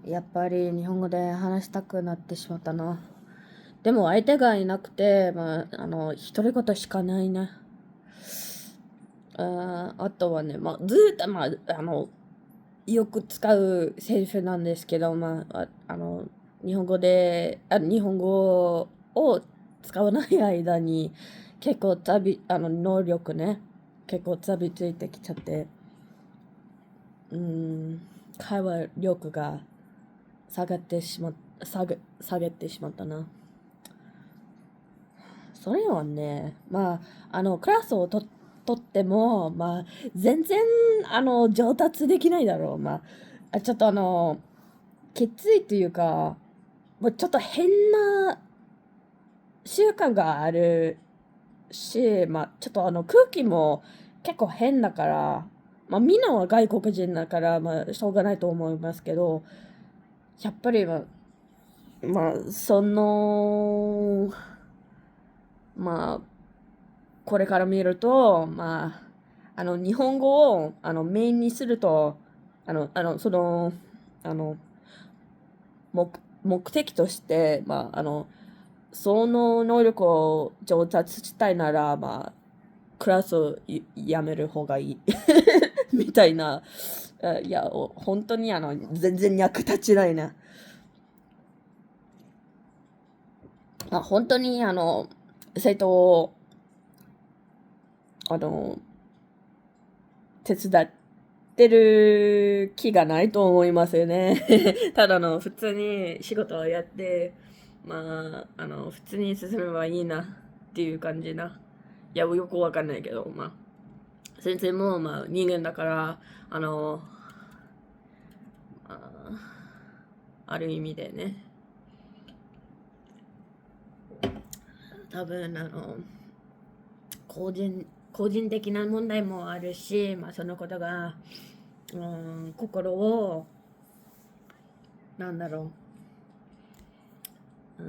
やっぱり日本語で話したくなってしまったな。でも相手がいなくて、独り言しかないね。あとはね、ずーっと、よく使うセリフなんですけど、日本語を使わない間に、結構能力ね、結構錆びついてきちゃって、うーん、会話力が下げてしまったな。それはね、クラスをとっても、全然、上達できないだろう。ちょっときついというか、もうちょっと変な習慣があるし、ちょっと空気も結構変だから、みんなは外国人だから、しょうがないと思いますけど、やっぱりまあ、これから見ると、日本語を、メインにすると、あの、あの、その、あの、目的として、その能力を上達したいなら、クラスをやめる方がいい。みたいな。いや、本当に全然役立ちないな。本当に生徒を、あの、手伝ってる気がないと思いますよね。ただ普通に仕事をやって、普通に進めばいいなっていう感じな。いや、よくわかんないけど、先生も、人間だから、あある意味でね、多分、個人的な問題もあるし、そのことが、心を、なんだろう、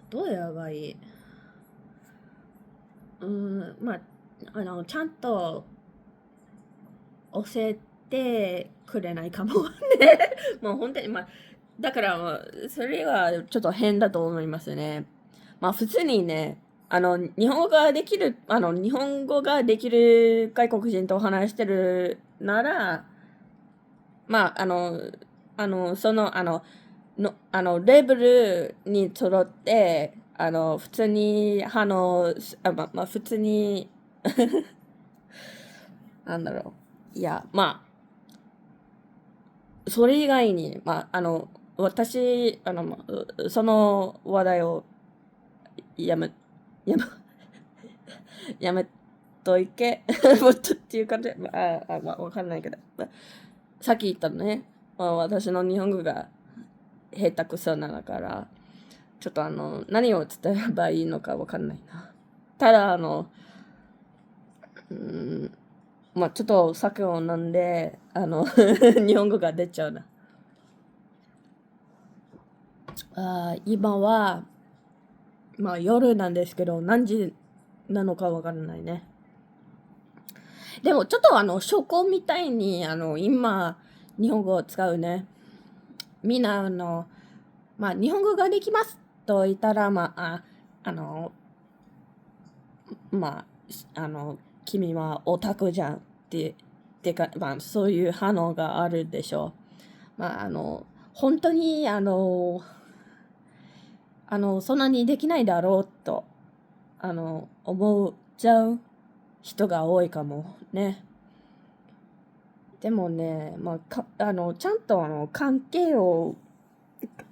どうやればいいちゃんと教えてくれないかもね。もう本当に、だから、それはちょっと変だと思いますね。普通にね、日本語ができる外国人と話してるなら、まあ、あの、その、レベルに揃って、普通に、普通に、なんだろう。いや、それ以外に、私、その話題をやめ、やめ、やめといけ、もっとっていう感じ、わかんないけど、さっき言ったのね、私の日本語が下手くそなのから、ちょっと何を伝えればいいのかわかんないな。ただ、ちょっと酒を飲んで、日本語が出ちゃうな。今は、夜なんですけど、何時なのかわからないね。でも、ちょっと証拠みたいに、今、日本語を使うね。みんな、日本語ができますと言ったら、あの、ま君はオタクじゃんってか、そういう反応があるでしょう。本当に、そんなにできないだろうと、思っちゃう人が多いかもね。でもね、ちゃんと関係を、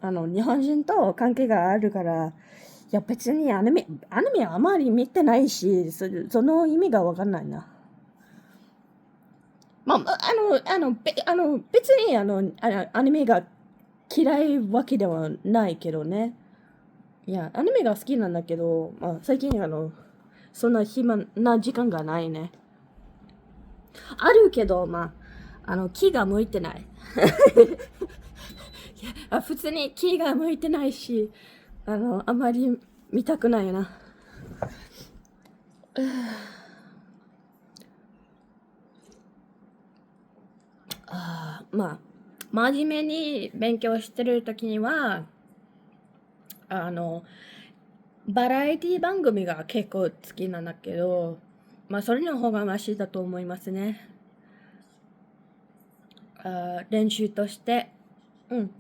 日本人と関係があるから、いや別にアニメあまり見てないし、その意味がわかんないな。別にアニメが嫌いわけではないけどね。いや、アニメが好きなんだけど、最近そんな暇な時間がないね。あるけど、気が向いてない。普通に気が向いてないし、あまり見たくないな。まあ、真面目に勉強してる時には、あの、バラエティ番組が結構好きなんだけど、まあ、それの方がマシだと思いますね。練習として。うん。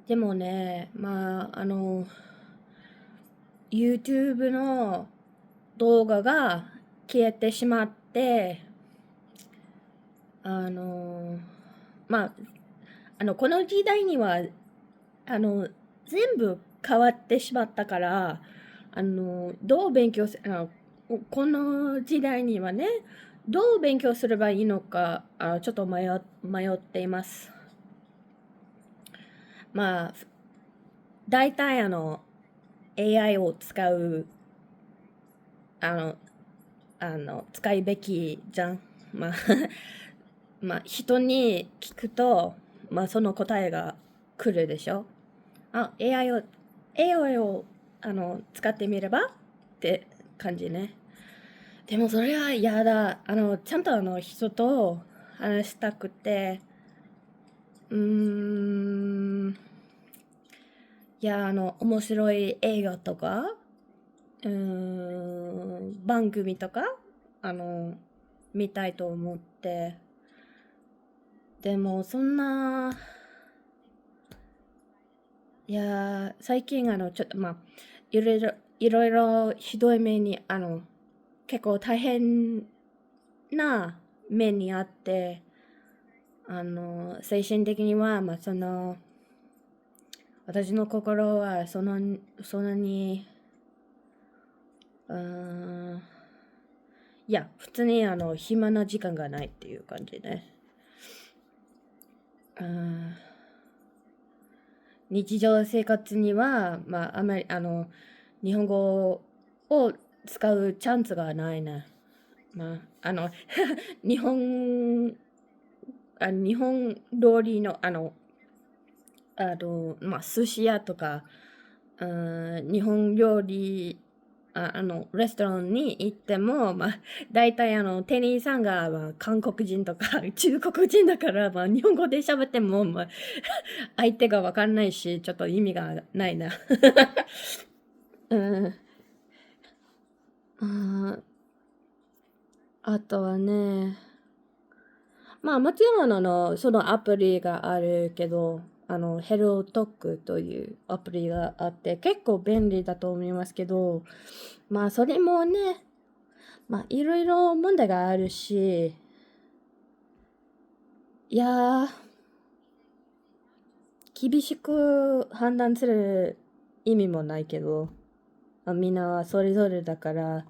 でもね、YouTube の動画が消えてしまって、あの、まあ、この時代には、全部変わってしまったから、どう勉強す、この時代にはね、どう勉強すればいいのか、ちょっと迷っています。まあ、大体AI を使う、あの、使いべきじゃん。まあ、まあ、人に聞くと、まあ、その答えが来るでしょ。AI を、使ってみればって感じね。でもそれは嫌だ。ちゃんと人と話したくて、うーん、いや、面白い映画とか、番組とか、あの、見たいと思って、でもそんな、いや最近ちょっといろいろひどい目に、結構大変な目にあって、精神的には、私の心はそんなに、うーん、いや、普通に暇な時間がないっていう感じね。うーん、日常生活には、あまり、日本語を使うチャンスがないね。日本、日本料理の、寿司屋とか、日本料理、レストランに行っても、大体店員さんが、韓国人とか中国人だから、日本語で喋っても、相手がわかんないし、ちょっと意味がないな。うん。ああとはね、もちろんそのアプリがあるけど、ヘロトークというアプリがあって、結構便利だと思いますけど、それもね、いろいろ問題があるし、いやー、厳しく判断する意味もないけど、みんなそれぞれだから、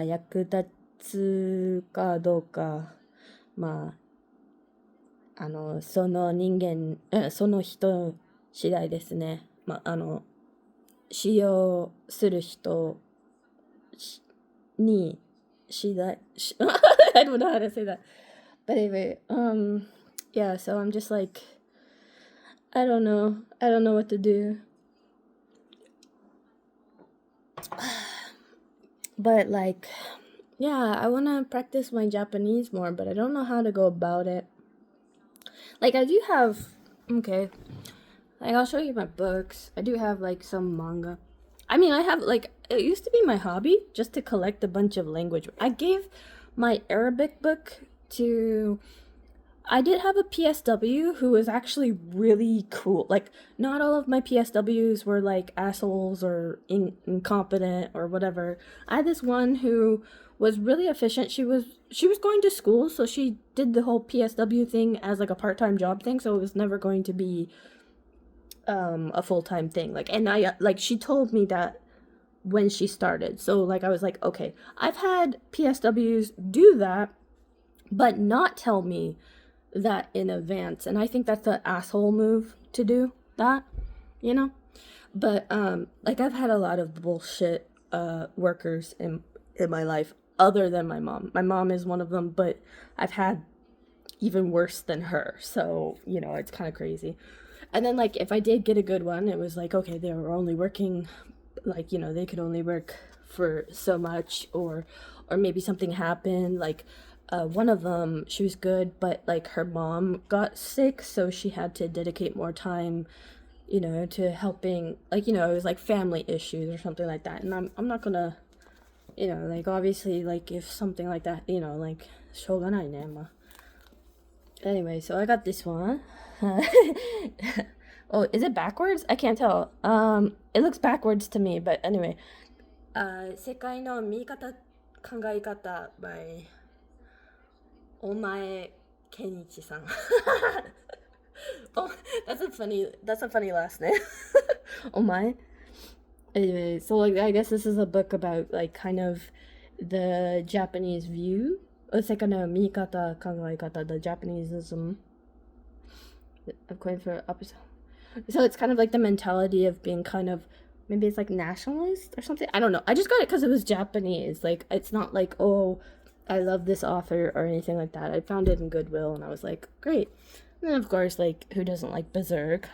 役立つかどうか、まその人次第ですね。使用する人にI don't know how to say that. But anyway, yeah, so I'm just like, I don't know. I don't know what to do. But like, yeah, I want to practice my Japanese more, but I don't know how to go about it. Like, I do have, okay, like, I'll show you my books. I do have like some manga. I mean, I have like, it used to be my hobby just to collect a bunch of language. I gave my Arabic book to, I did have a PSW who was actually really cool. Like, not all of my PSWs were like assholes or incompetent or whatever. I had this one who was really efficient. She was going to school, so she did the whole PSW thing as like a part-time job thing, so it was never going to be a full-time thing. Like, and I like she told me that when she started. So like I was like, okay, I've had PSWs do that but not tell me that in advance. And I think that's an asshole move to do that, you know? But like I've had a lot of bullshit workers in my life other than my mom. My mom is one of them, but I've had even worse than her. So, it's kind of crazy. And then like if I did get a good one, it was like, okay, they were only working like, they could only work for so much, or maybe something happened like one of them, she was good, but like her mom got sick, so she had to dedicate more time, to helping, like, it was like family issues or something like that. And I'm not gonna, like, obviously, like, if something like that, like, しょうがないね, ma. Anyway, so I got this one. Oh, is it backwards? I can't tell. It looks backwards to me, but anyway. 世界の見方、考え方 by お前健一さん. Oh, that's a funny last name. Oh my. Anyway, so like I guess this is a book about like kind of the Japanese view. Second mikata kangaekata, the Japaneseism according for opposite. So it's kind of like the mentality of being kind of, maybe it's like nationalist or something. I don't know. I just got it because it was Japanese. Like it's not like, oh, I love this author or anything like that. I found it in Goodwill and I was like, great. And then of course, like, who doesn't like Berserk?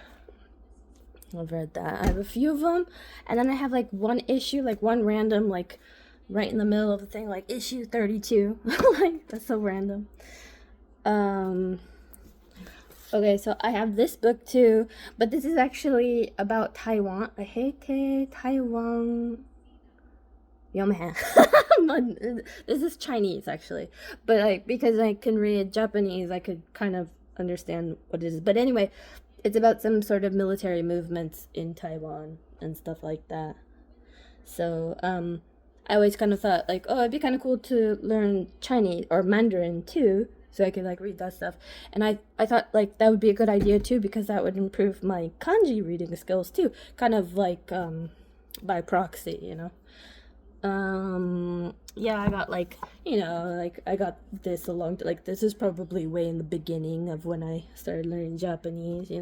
I've read that. I have a few of them, and then I have like one issue, like one random, like right in the middle of the thing, like issue 32. Like that's so random. Okay, so I have this book too, but this is actually about Taiwan. I hate Taiwan. Yomehan. This is Chinese actually, but like because I can read Japanese, I could kind of understand what it is. But anyway, it's about some sort of military movements in Taiwan and stuff like that. So I always kind of thought like, oh, it'd be kind of cool to learn Chinese or Mandarin too, so I could like read that stuff. And I thought like that would be a good idea too, because that would improve my kanji reading skills too, kind of like by proxy. Yeah, I got like, like I got this like this is probably way in the beginning of when I started learning Japanese.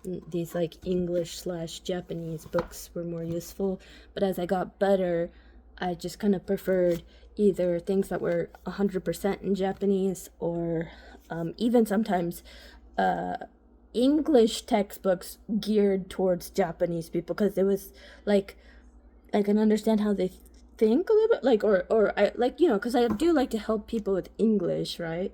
These like English/Japanese books were more useful, but as I got better, I just kind of preferred either things that were 100% in Japanese, or even sometimes English textbooks geared towards Japanese people, because it was like I can understand how they think a little bit, like, or I like, because I do like to help people with English, right?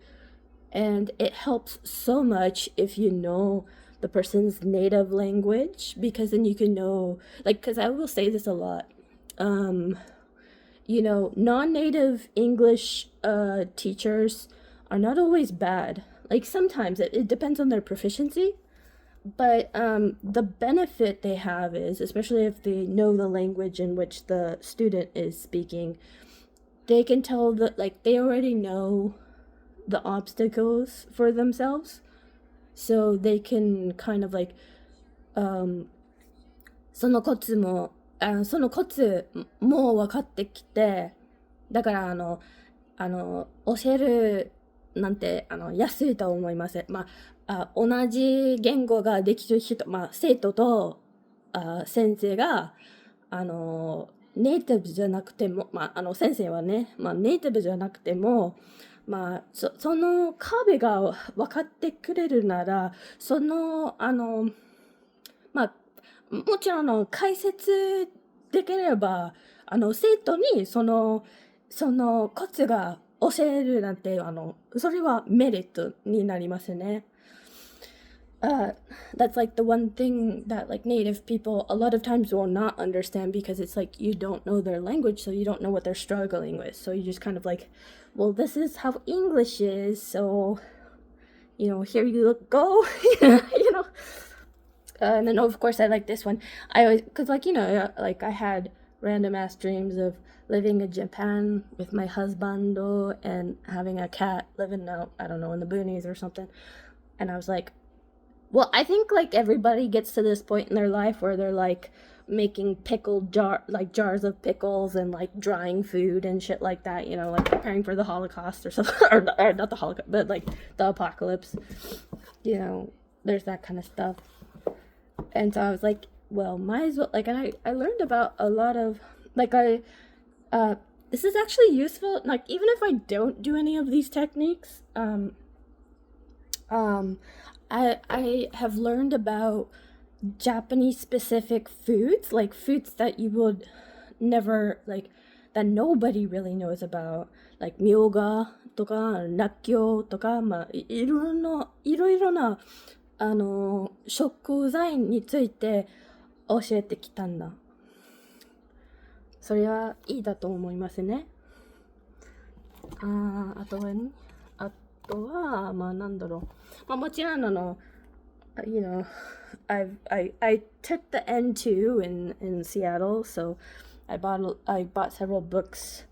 And it helps so much if you know the person's native language, because then you can know, like, because I will say this a lot, non-native English teachers are not always bad. Like sometimes it depends on their proficiency, but the benefit they have is, especially if they know the language in which the student is speaking, they can tell that like they already know the obstacles for themselves, so they can kind of like そのコツも分かってきて、だから教えるなんて安いと思います。同じ言語ができる人、生徒と先生がネイティブじゃなくても、先生はね、ネイティブじゃなくても、その壁が分かってくれるなら、もちろん解説できれば、生徒にそのコツが教えるなんて、それはメリットになりますね。That's like the one thing that like native people a lot of times will not understand, because it's like you don't know their language, so you don't know what they're struggling with. So you just kind of like, well, this is how English is, so here you go. And then of course I like this one. I always, because like like I had random ass dreams of living in Japan with my husband and having a cat living out, I don't know, in the boonies or something. And I was like, well, I think like everybody gets to this point in their life where they're like making jars of pickles and like drying food and shit like that, like preparing for the Holocaust or something, or not the Holocaust, but like the apocalypse. There's that kind of stuff. And so I was like, well, might as well, like, and I learned about a lot of, like, this is actually useful, like, even if I don't do any of these techniques, I have learned about Japanese specific foods, like foods that you would never, like, that nobody really knows about, like myoga とか、らっきょうとか、いろいろな、食材について教えてきたんだ。それはいいだと思いますね。あとは、なんだろう。もちろんyou know, I took the N2 in Seattle, so I bought several books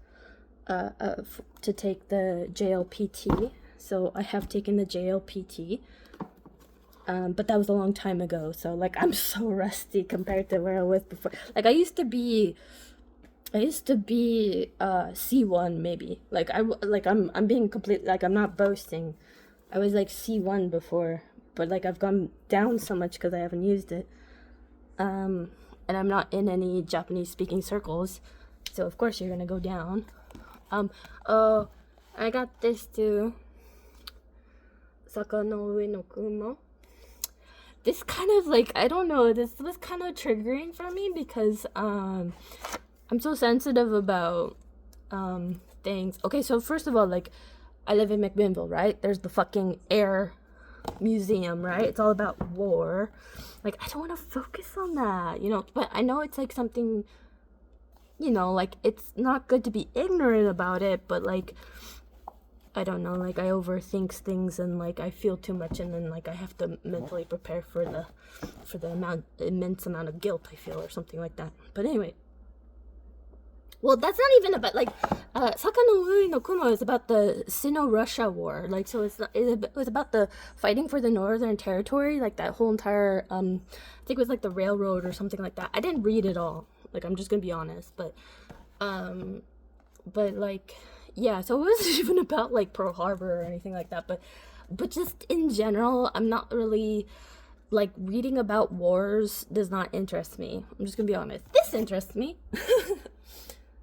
to take the JLPT. So I have taken the JLPT, but that was a long time ago. So like I'm so rusty compared to where I was before. Like I used to be C1 maybe. I'm being complete, like I'm not boasting. I was like C1 before, but like I've gone down so much because I haven't used it. And I'm not in any Japanese speaking circles, so of course you're gonna go down. Oh, I got this too. Saka no ue no kumo. This kind of like, I don't know, this was kind of triggering for me because I'm so sensitive about things. Okay, so first of all, like I live in McMinnville, right? There's the fucking air museum, right? It's all about war. Like I don't want to focus on that, but I know it's like something, like it's not good to be ignorant about it, but like I don't know, like I overthink things and like I feel too much, and then like I have to mentally prepare for the immense amount of guilt I feel or something like that. But anyway, well, that's not even about like Saka no Ui no Kumo is about the Sino-Russia war. Like, so it was about the fighting for the Northern Territory, like that whole entire I think it was like the railroad or something like that. I didn't read it all. Like, I'm just gonna be honest, but like, yeah. So it wasn't even about like Pearl Harbor or anything like that. But just in general, I'm not really like reading about wars does not interest me. I'm just gonna be honest. This interests me.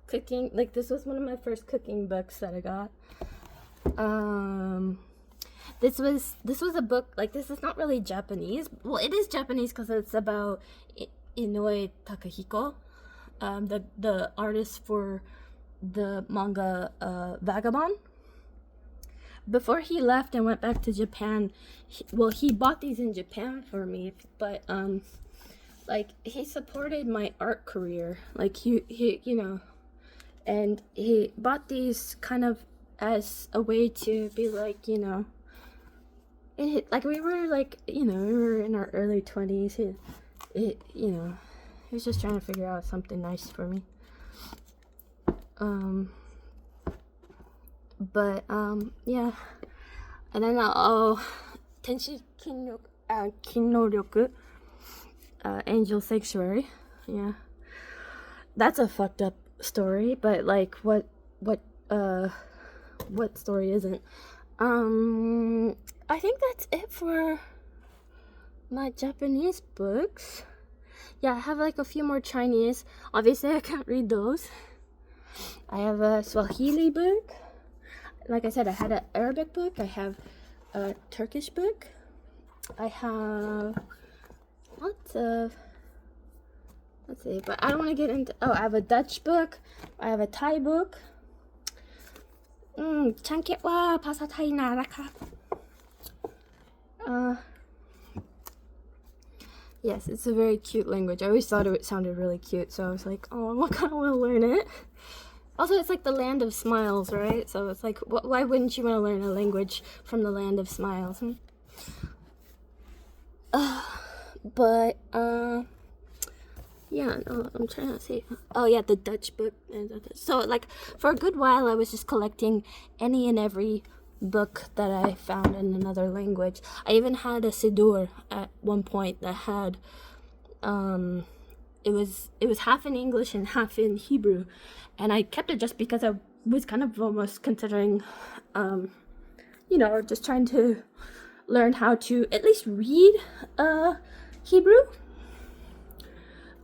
Cooking, like this was one of my first cooking books that I got. This was a book, like this is not really Japanese. Well, it is Japanese because it's about Inoue Takahiko, the artist for the manga Vagabond. Before he left and went back to Japan, he bought these in Japan for me, but like he supported my art career. Like he and he bought these kind of as a way to be like, like we were like, we were in our early 20s. He was just trying to figure out something nice for me. Yeah. And then, Tenshi Kinnoryoku, Angel Sanctuary. Yeah. That's a fucked up story, but like what story isn't? I think that's it for my Japanese books. Yeah, I have like a few more Chinese. Obviously I can't read those. I have a Swahili book. Like I said, I had an Arabic book. I have a Turkish book. I have lots of, let's see, but I don't want to get into, I have a Dutch book. I have a Thai book. Chankit wa Pasa Thai na naka. Yes, it's a very cute language. I always thought it sounded really cute, so I was like, oh, I kind of want to learn it. Also, it's like the land of smiles, right? So it's like, why wouldn't you want to learn a language from the land of smiles? Yeah, no, I'm trying to see. Oh, yeah, the Dutch book. So, like, for a good while, I was just collecting any and every book that I found in another language. I even had a Siddur at one point that had, it was half in English and half in Hebrew, and I kept it just because I was kind of almost considering, just trying to learn how to at least read Hebrew.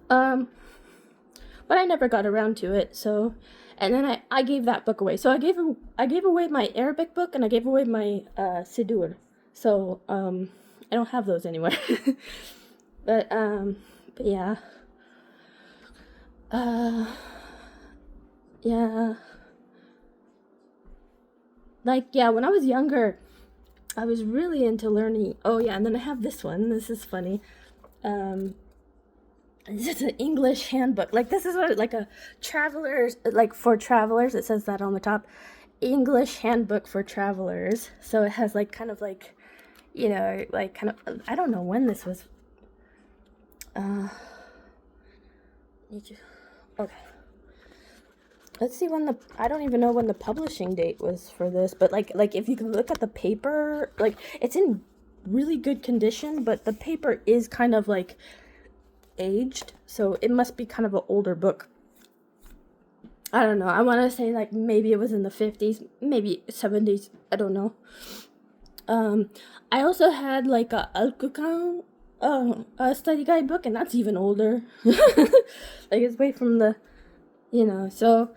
But I never got around to it. So, and then I gave that book away. So I gave away my Arabic book and I gave away my Siddur. So I don't have those anymore. but yeah. Yeah. Like, yeah, when I was younger, I was really into learning. Oh, yeah, and then I have this one. This is funny. Um, it's an English handbook. Like, this is what, like a traveler's, like for travelers, it says that on the top. English handbook for travelers. So it has like kind of like, like kind of, I don't know when this was. Uh, need you, okay. Let's see when I don't even know when the publishing date was for this, but like if you can look at the paper, like it's in really good condition, but the paper is kind of like aged, so it must be kind of an older book. I don't know. I want to say like maybe it was in the 50s, maybe 70s. I don't know. I also had like a Alkukan a study guide book, and that's even older. Like it's way from the, so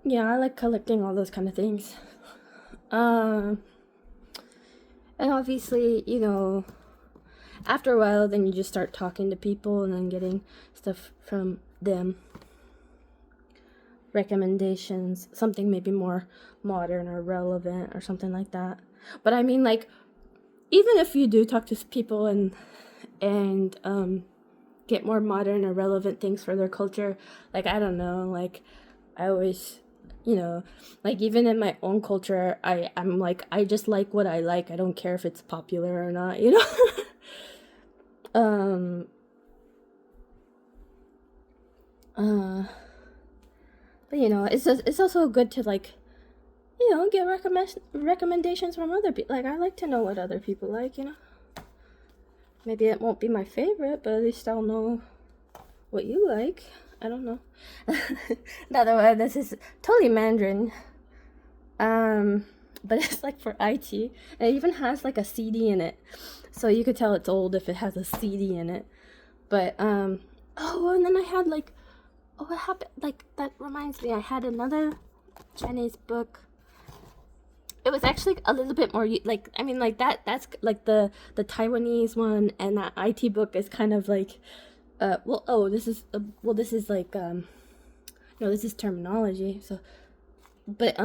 yeah, I like collecting all those kind of things. And obviously, after a while, then you just start talking to people and then getting stuff from them. Recommendations, something maybe more modern or relevant or something like that. But I mean, like, even if you do talk to people and get more modern or relevant things for their culture, like, I don't know, like, I always, like, even in my own culture, I'm like, I just like what I like. I don't care if it's popular or not, but it's also good to like, get recommendations from other people. Like, I like to know what other people like, Maybe it won't be my favorite, but at least I'll know what you like. I don't know. Another one, this is totally Mandarin. But it's like for IT. And it even has like a CD in it. So you could tell it's old if it has a CD in it. But, and then I had like, what happened? Like, that reminds me, I had another Chinese book. It was actually a little bit more like, I mean, like that's like the Taiwanese one, and that IT book is kind of like this is like no, this is terminology. So but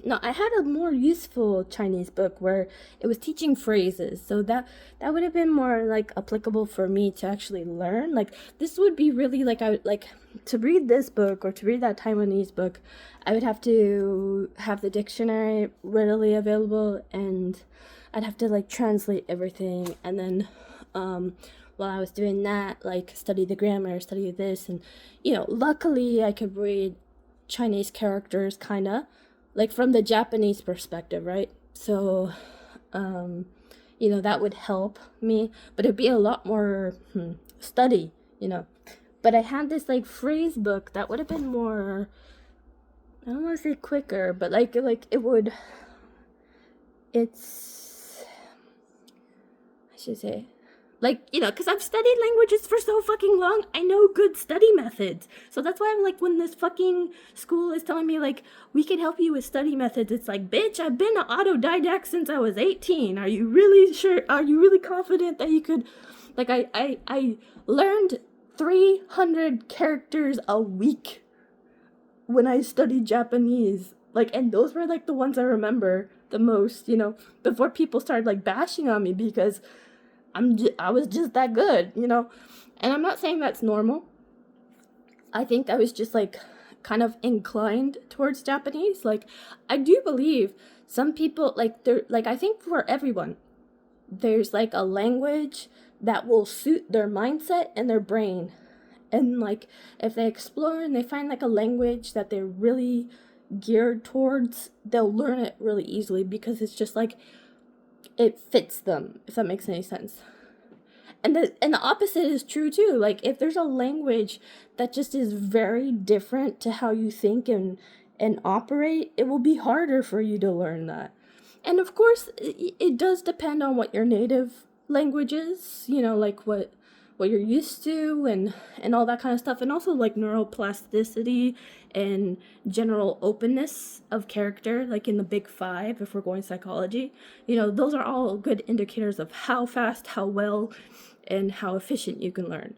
no, I had a more useful Chinese book where it was teaching phrases, so that would have been more like applicable for me to actually learn. Like, this would be really like, I would like to read this book or to read that Taiwanese book, I would have to have the dictionary readily available, and I'd have to like translate everything, and then while I was doing that, like study the grammar, study this, and luckily I could read Chinese characters kinda like from the Japanese perspective, right? So that would help me, but it'd be a lot more study, but I had this like phrase book that would have been more, I don't want to say quicker, but like it's, I should say, like, because I've studied languages for so fucking long, I know good study methods. So that's why I'm like, when this fucking school is telling me, like, we can help you with study methods, it's like, bitch, I've been an autodidact since I was 18. Are you really sure? Are you really confident that you could, like, I learned 300 characters a week when I studied Japanese. Like, and those were, like, the ones I remember the most, before people started, like, bashing on me because I was just that good, and I'm not saying that's normal. I think I was just like kind of inclined towards Japanese. Like, I do believe some people, like, they're like, I think for everyone, there's like a language that will suit their mindset and their brain. And like, if they explore and they find like a language that they're really geared towards, they'll learn it really easily because it's just like, it fits them, if that makes any sense. And the opposite is true too. Like, if there's a language that just is very different to how you think and operate, it will be harder for you to learn that. And of course, it does depend on what your native language is, like what you're used to and all that kind of stuff, and also like neuroplasticity and general openness of character, like in the big five, if we're going psychology. Those are all good indicators of how fast, how well, and how efficient you can learn.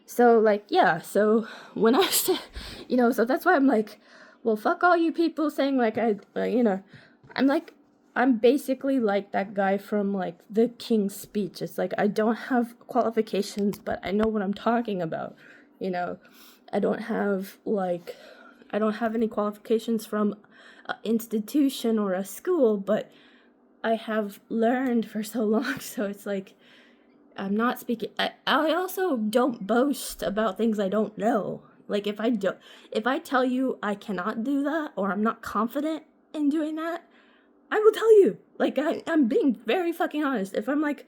So like, yeah, so when I was so that's why I'm like, Well, fuck all you people saying like I'm basically like that guy from like the King's Speech. It's like I don't have qualifications, but I know what I'm talking about. You know, I don't have any qualifications from an institution or a school, but I have learned for so long. So it's like I'm not speaking. I also don't boast about things I don't know. Like if I tell you I cannot do that or I'm not confident in doing that, I will tell you. Like I'm being very fucking honest. If I'm like,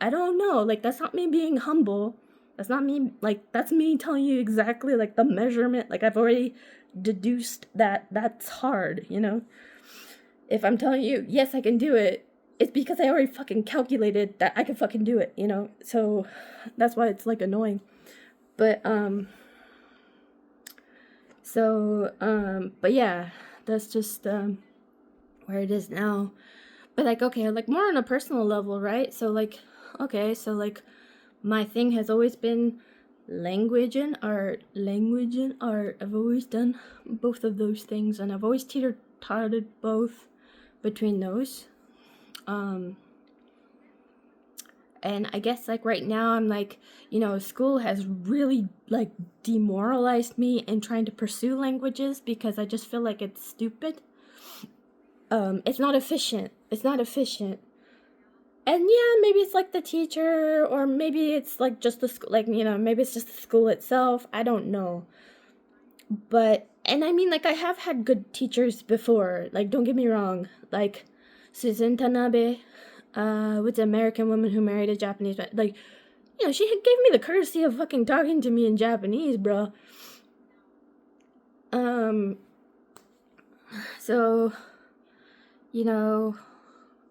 I don't know, like that's not me being humble. That's not me, like that's me telling you exactly like the measurement. Like I've already deduced that that's hard, you know? If I'm telling you, yes, I can do it, it's because I already fucking calculated that I can fucking do it, you know? So that's why it's like annoying. But but yeah, that's just where it is now. But like, okay, like more on a personal level, right? So like, okay, so like my thing has always been language and art. Language and art. I've always done both of those things, and I've always teeter-totted both between those. And I guess like right now I'm like, you know, school has really like demoralized me in trying to pursue languages because I just feel like it's stupid. It's not efficient. It's not efficient. And yeah, maybe it's like the teacher, or maybe it's like just the school, like, you know, maybe it's just the school itself. I don't know. But, and I mean, like, I have had good teachers before. Like, don't get me wrong. Like, Susan Tanabe, with the American woman who married a Japanese man. Like, you know, she gave me the courtesy of fucking talking to me in Japanese, bro. So, you know,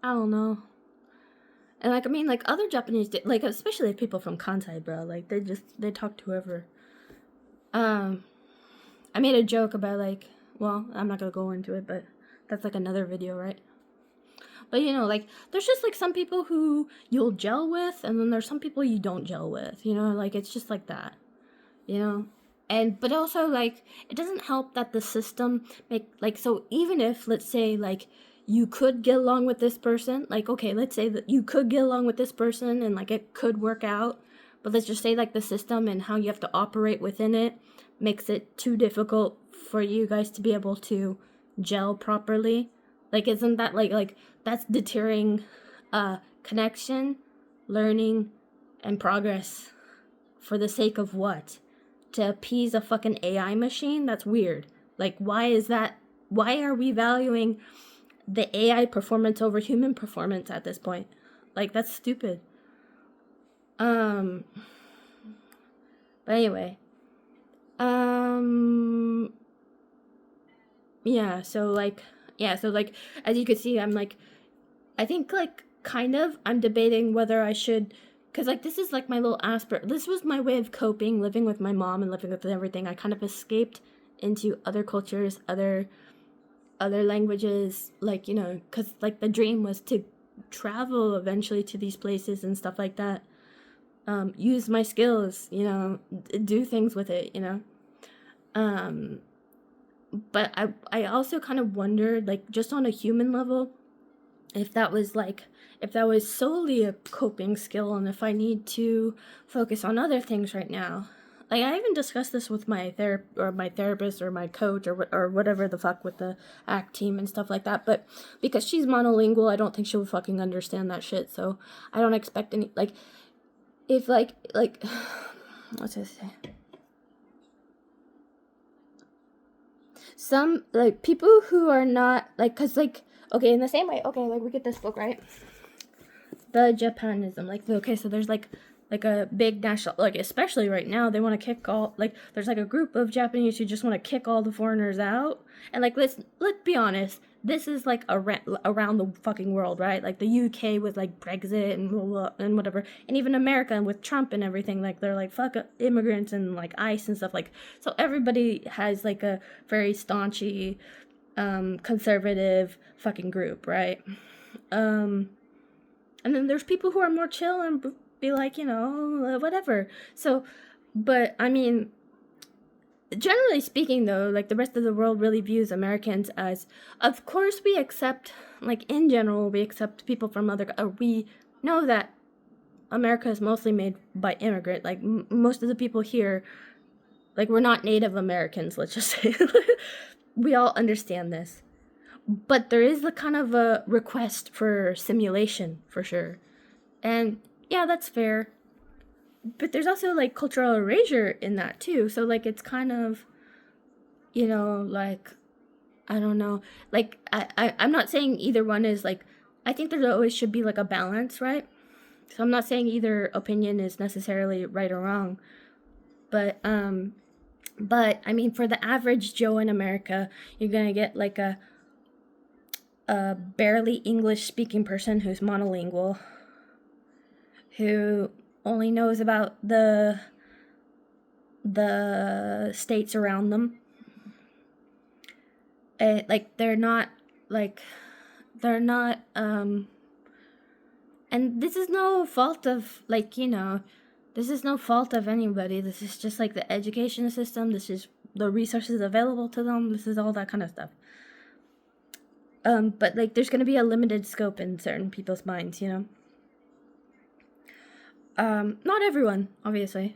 I don't know. And like, I mean, like other Japanese, like especially people from Kansai, bro. Like they talk to whoever. I made a joke about like, well, I'm not gonna go into it, but that's like another video, right? But you know, like there's just like some people who you'll gel with, and then there's some people you don't gel with. You know, like it's just like that. You know, and but also like it doesn't help that the system make like, so even if let's say like you could get along with this person, like okay, let's say that you could get along with this person and like it could work out, but let's just say like the system and how you have to operate within it makes it too difficult for you guys to be able to gel properly. Like isn't that like that's deterring connection, learning, and progress for the sake of what? To appease a fucking AI machine? That's weird. Like, why is that? Why are we valuing the AI performance over human performance at this point? Like, that's stupid. But anyway. Yeah, so like, as you can see, I'm like, I think like, kind of, I'm debating whether I should, because like this is like my little this was my way of coping, living with my mom and living with everything. I kind of escaped into other cultures, other languages, like, you know, because like the dream was to travel eventually to these places and stuff like that. Use my skills, you know, do things with it, you know. But I also kind of wondered, like, just on a human level, if that was solely a coping skill, and if I need to focus on other things right now. Like, I even discussed this with my therapist or my coach or whatever the fuck with the ACT team and stuff like that. But because she's monolingual, I don't think she'll fucking understand that shit. So I don't expect any, like, if like what's I say? Some like people who are not like, cause like, okay, in the same way, okay, like we get this book, right? The Japanism, like, okay, so there's like a big national, like, especially right now, they want to kick all, like, there's like a group of Japanese who just want to kick all the foreigners out. And like, let's be honest, this is like around the fucking world, right? Like the UK with like Brexit and blah, blah, and whatever, and even America with Trump and everything, like they're like fuck immigrants and like ICE and stuff, like, so everybody has like a very staunchy conservative fucking group, right? And then there's people who are more chill and be like, you know, whatever. So, but I mean, generally speaking, though, like the rest of the world really views Americans as, of course, we accept, like in general, we accept people from we know that America is mostly made by immigrant. Like most of the people here, like we're not Native Americans, let's just say. We all understand this. But there is the kind of a request for simulation, for sure. And yeah, that's fair. But there's also like cultural erasure in that too. So like it's kind of, like, I don't know. Like I'm not saying either one is like, I think there always should be like a balance, right? So I'm not saying either opinion is necessarily right or wrong. But I mean, for the average Joe in America, you're gonna get like a barely English speaking person who's monolingual, who only knows about the states around them. Like they're not and this is no fault of this is no fault of anybody. This is just like the education system. This is the resources available to them. This is all that kind of stuff. But like there's gonna be a limited scope in certain people's minds, not everyone, obviously.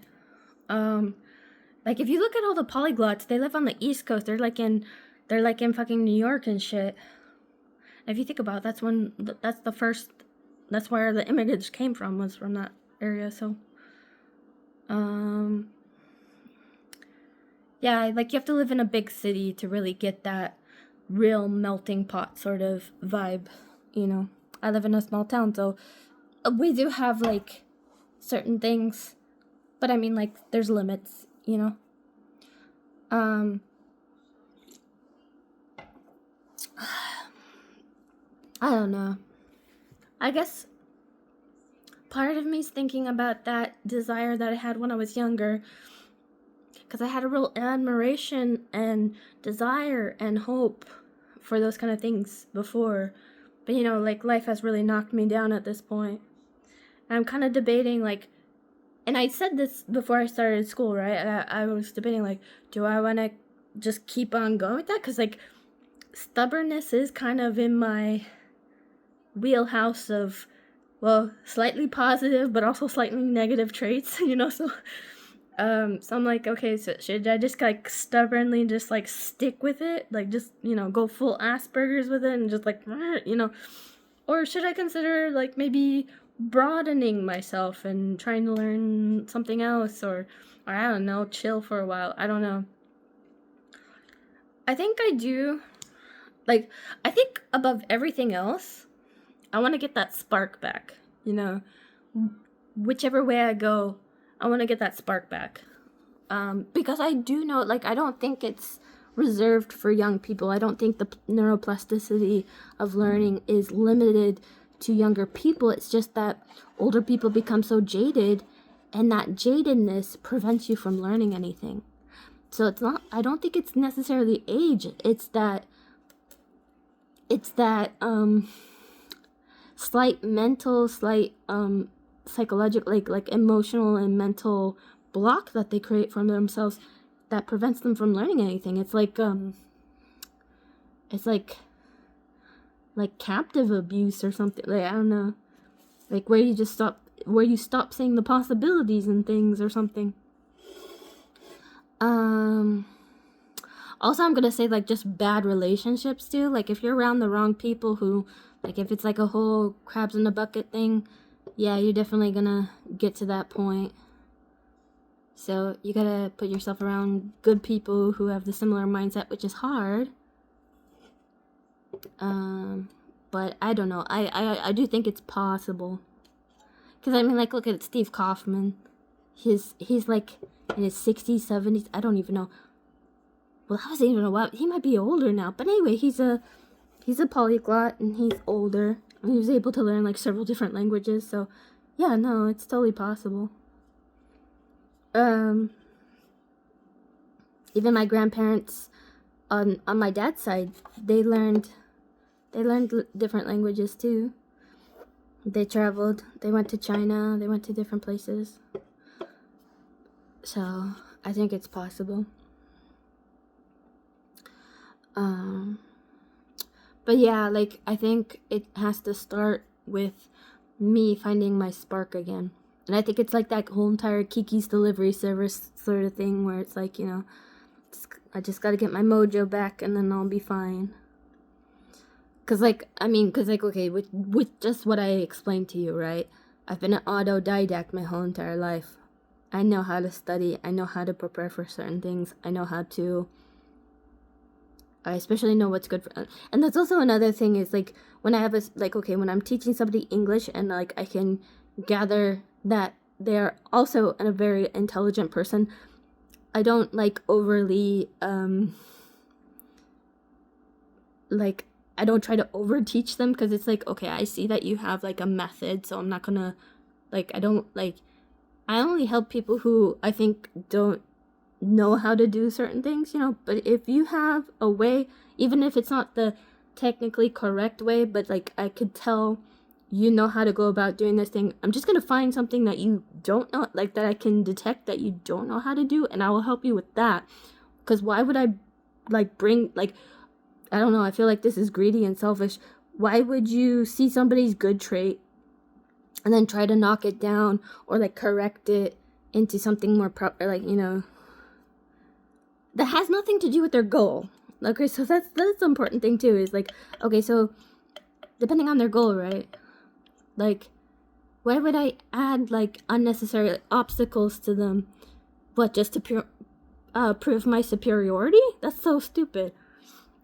Like if you look at all the polyglots, they live on the East Coast. They're like in fucking New York and shit. And if you think about it, that's where the immigrants came from, was from that area. So yeah, like you have to live in a big city to really get that real melting pot sort of vibe, I live in a small town, so we do have like certain things, but I mean, like, there's limits, I don't know. I guess part of me is thinking about that desire that I had when I was younger, because I had a real admiration and desire and hope for those kind of things before. But, like, life has really knocked me down at this point. And I'm kind of debating, like, and I said this before I started school, right? I was debating, like, do I want to just keep on going with that? Because, like, stubbornness is kind of in my wheelhouse of, well, slightly positive, but also slightly negative traits, so... So I'm like, okay, so should I just like stubbornly just like stick with it? Like just, go full Asperger's with it and just like, or should I consider like maybe broadening myself and trying to learn something else, or I don't know, chill for a while. I don't know. I think I do. Like, I think above everything else, I want to get that spark back, whichever way I go, I want to get that spark back. Because I do know, like, I don't think it's reserved for young people. I don't think the neuroplasticity of learning is limited to younger people. It's just that older people become so jaded, and that jadedness prevents you from learning anything. So I don't think it's necessarily age. It's that slight psychological, like emotional and mental block that they create from themselves that prevents them from learning anything. It's like captive abuse or something. Like, I don't know, like where you stop seeing the possibilities in things or something. Also, I'm gonna say, like, just bad relationships too. Like, if you're around the wrong people who, like, if it's like a whole crabs in a bucket thing, yeah, you're definitely gonna get to that point. So you gotta put yourself around good people who have the similar mindset, which is hard. But I don't know. I do think it's possible. Because, I mean, like, look at Steve Kaufman. He's like in his 60s, 70s. I don't even know. Well, I wasn't even know what. He might be older now. But anyway, he's a polyglot, and he's older. And he was able to learn, like, several different languages. So, yeah, no, it's totally possible. Even my grandparents on my dad's side, they learned different languages too. They traveled, they went to China, they went to different places. So I think it's possible. Um, but yeah, like, I think it has to start with me finding my spark again. And I think it's like that whole entire Kiki's Delivery Service sort of thing where it's like, I just gotta get my mojo back and then I'll be fine. Cause okay, with just what I explained to you, right? I've been an autodidact my whole entire life. I know how to study. I know how to prepare for certain things. I especially know what's good for, and that's also another thing is like when I have when I'm teaching somebody English and like I can gather that they're also a very intelligent person, I don't like overly I don't try to over teach them because it's like, okay, I see that you have like a method, so I'm not gonna I only help people who I think don't know how to do certain things, but if you have a way, even if it's not the technically correct way, but like I could tell you know how to go about doing this thing, I'm just gonna find something that you don't know, like that I can detect that you don't know how to do, and I will help you with that. Because why would I bring I don't know, I feel like this is greedy and selfish. Why would you see somebody's good trait and then try to knock it down or correct it into something more proper, that has nothing to do with their goal. Okay, so that's the important thing too, is okay, so depending on their goal, right? Why would I add unnecessary obstacles to them? What, just to prove my superiority? That's so stupid.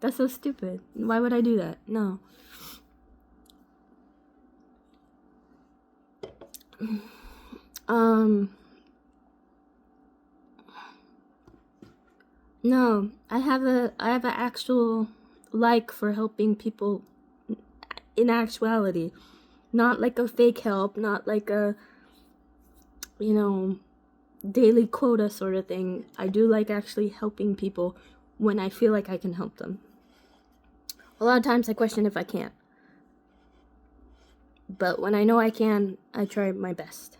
That's so stupid. Why would I do that? No. No, I have an actual for helping people in actuality. Not like a fake help, not like a, daily quota sort of thing. I do like actually helping people when I feel like I can help them. A lot of times I question if I can't. But when I know I can, I try my best,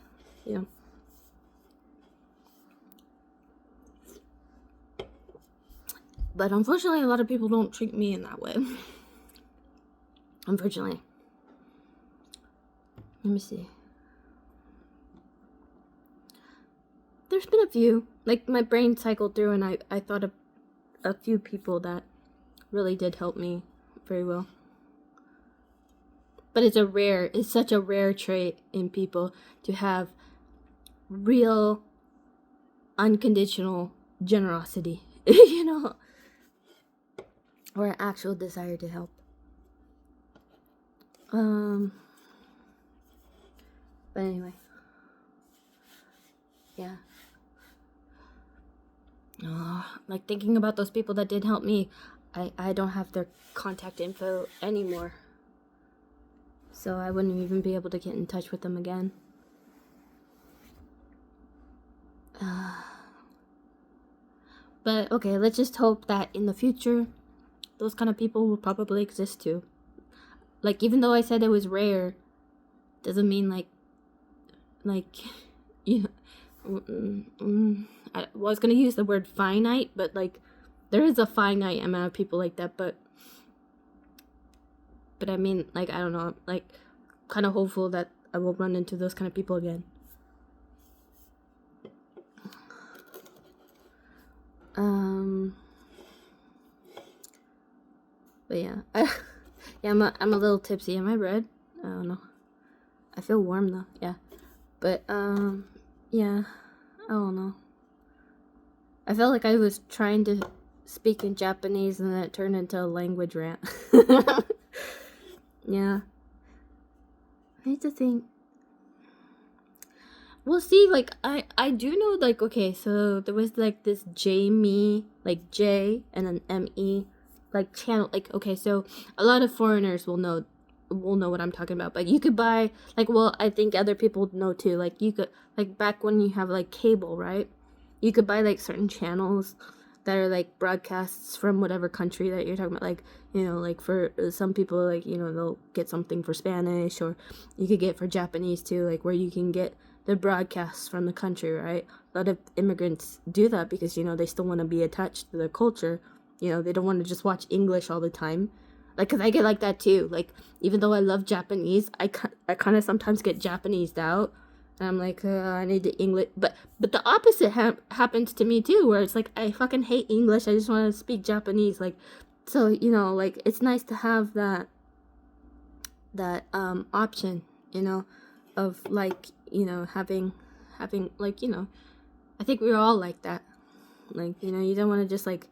But unfortunately, a lot of people don't treat me in that way. Unfortunately. Let me see. There's been a few. My brain cycled through and I thought of a few people that really did help me very well. But it's such a rare trait in people to have real, unconditional generosity, or an actual desire to help. But anyway. Yeah. Thinking about those people that did help me, I don't have their contact info anymore. So I wouldn't even be able to get in touch with them again. But okay, let's just hope that in the future, those kind of people will probably exist too. Even though I said it was rare, doesn't mean I was gonna use the word finite, but there is a finite amount of people like that, but I mean, I don't know, kind of hopeful that I will run into those kind of people again. But yeah, I'm a little tipsy. Am I red? I don't know. I feel warm though. Yeah, but yeah, I don't know. I felt like I was trying to speak in Japanese and then it turned into a language rant. Yeah. I need to think. Well, see, I do know, okay, so there was, this J and an M-E, channel, okay, so a lot of foreigners will know what I'm talking about, but you could buy, I think other people know too, you could, back when you have, cable, right? You could buy, certain channels that are, broadcasts from whatever country that you're talking about, for some people, they'll get something for Spanish, or you could get for Japanese too, where you can get the broadcasts from the country, right? A lot of immigrants do that because, they still want to be attached to their culture, they don't want to just watch English all the time. Like, because I get like that too. Like, even though I love Japanese, I kind of sometimes get Japanesed out. And I'm like, I need the English. But the opposite happens to me too, where it's like, I fucking hate English. I just want to speak Japanese. Like, so, like, it's nice to have that option, of like, having like, I think we're all like that. Like, you don't want to just like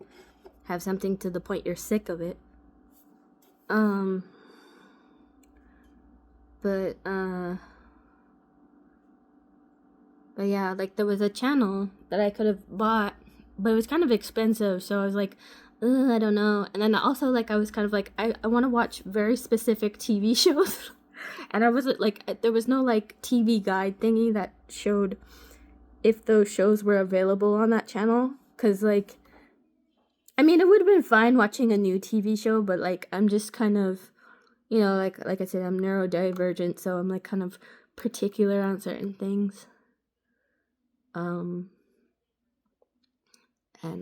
have something to the point you're sick of it. But yeah, like there was a channel that I could have bought, but it was kind of expensive, so I was like, I don't know. And then also, like, I was kind of like, I want to watch very specific TV shows. And I wasn't like, there was no like TV guide thingy that showed if those shows were available on that channel. Cause like, I mean, it would have been fine watching a new TV show, but like, I'm just kind of, like I said, I'm neurodivergent, so I'm like kind of particular on certain things. And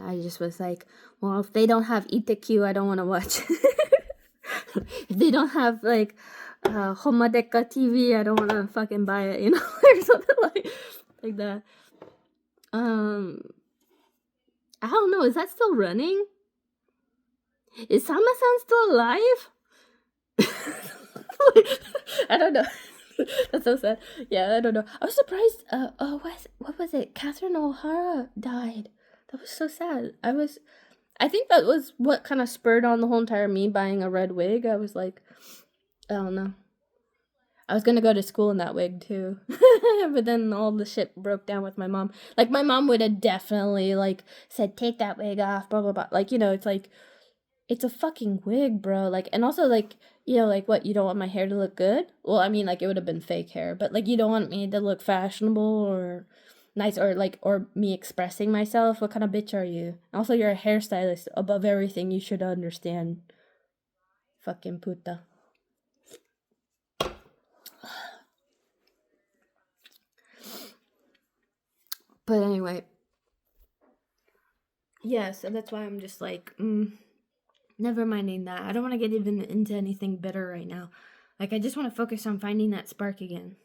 I just was like, well, if they don't have Itekyu, I don't want to watch. If they don't have like Homadeka TV, I don't want to fucking buy it, or something like that. I don't know, is that still running? Is Sama-san still alive? I don't know. That's so sad. Yeah, I don't know. I was surprised. What was it? Catherine O'Hara died. That was so sad. I think that was what kind of spurred on the whole entire me buying a red wig. I was like, I don't know. I was gonna go to school in that wig too. But then all the shit broke down with my mom. Like, my mom would have definitely like said, take that wig off, blah blah blah. Like, it's like, it's a fucking wig, bro. Like, and also like, like, what, you don't want my hair to look good? Well, I mean, like, it would have been fake hair, but like, you don't want me to look fashionable or nice, or like, or me expressing myself. What kind of bitch are you? Also, you're a hairstylist. Above everything, you should understand. Fucking puta. But anyway, yeah, so that's why I'm just like, never minding that. I don't want to get even into anything bitter right now. Like, I just want to focus on finding that spark again.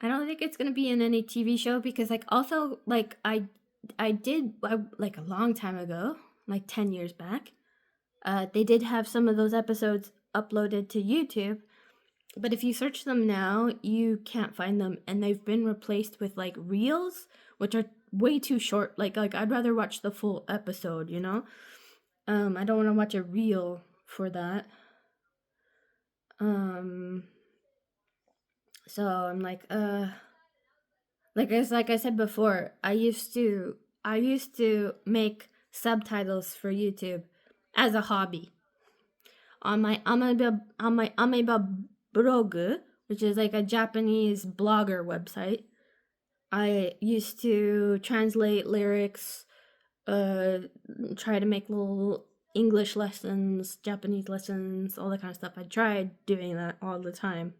I don't think it's going to be in any TV show, because like, also, like, I did like a long time ago, like 10 years back, they did have some of those episodes uploaded to YouTube, but if you search them now, you can't find them, and they've been replaced with like reels, which are way too short. Like I'd rather watch the full episode, I don't want to watch a reel for that. So I'm like, like I said before, I used to make subtitles for YouTube as a hobby. On my Ameba blog, which is like a Japanese blogger website, I used to translate lyrics, try to make little English lessons, Japanese lessons, all that kind of stuff. I tried doing that all the time.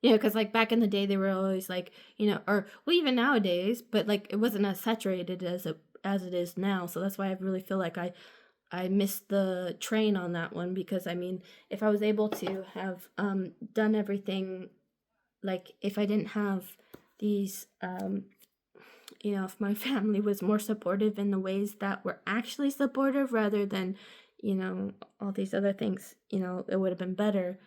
Because like back in the day, they were always like, or well, even nowadays, but like it wasn't as saturated as it is now. So that's why I really feel like I missed the train on that one, because I mean, if I was able to have done everything, like if I didn't have these, if my family was more supportive in the ways that were actually supportive rather than, all these other things, it would have been better.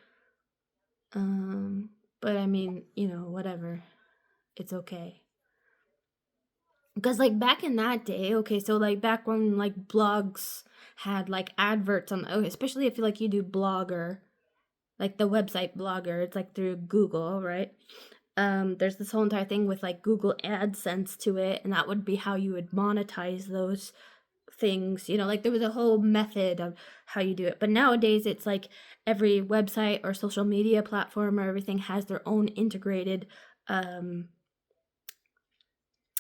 But I mean, whatever. It's okay. Because like back in that day, okay, so like back when like blogs had like adverts on, especially if like you do Blogger, like the website Blogger, it's like through Google, right? There's this whole entire thing with like Google AdSense to it, and that would be how you would monetize those things, like there was a whole method of how you do it. But nowadays it's like every website or social media platform or everything has their own integrated